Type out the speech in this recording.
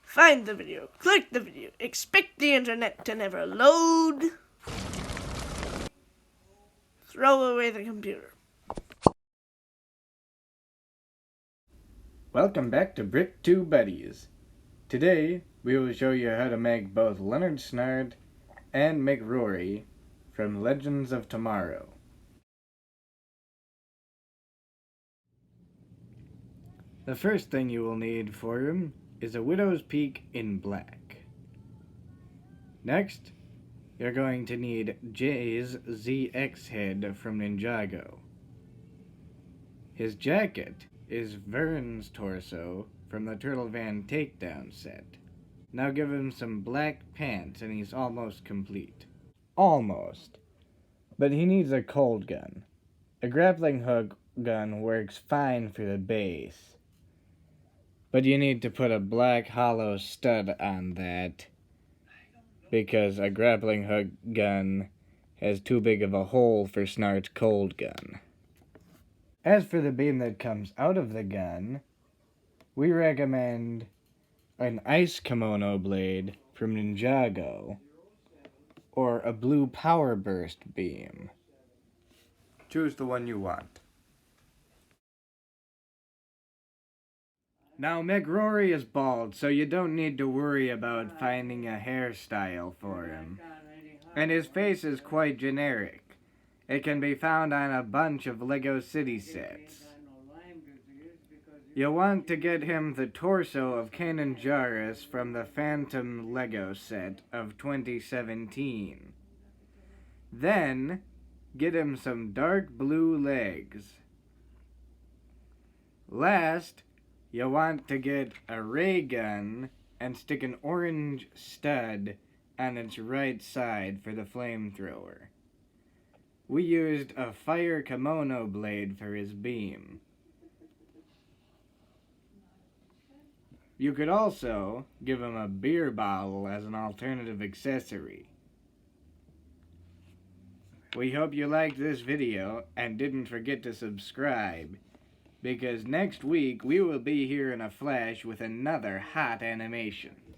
Find the video, click the video, expect the internet to never load. Throw away the computer. Welcome back to Brick 2 Buddies. Today, we will show you how to make both Leonard Snart and McRory from Legends of Tomorrow. The first thing you will need for him is a widow's peak in black. Next, you're going to need Jay's ZX head from Ninjago. His jacket is Vern's torso from the Turtle Van Takedown set. Now give him some black pants and he's almost complete. Almost. But he needs a cold gun. A grappling hook gun works fine for the base. But you need to put a black hollow stud on that because a grappling hook gun has too big of a hole for Snart's cold gun. As for the beam that comes out of the gun, we recommend an ice kimono blade from Ninjago or a blue power burst beam. Choose the one you want. Now McRory is bald, so you don't need to worry about finding a hairstyle for him. And his face is quite generic. It can be found on a bunch of Lego City sets. You'll want to get him the torso of Kanan Jarrus from the Phantom Lego set of 2017. Then, get him some dark blue legs. Last, you'll want to get a ray gun and stick an orange stud on its right side for the flamethrower. We used a fire kimono blade for his beam. You could also give him a beer bottle as an alternative accessory. We hope you liked this video and didn't forget to subscribe, because next week we will be here in a flash with another hot animation.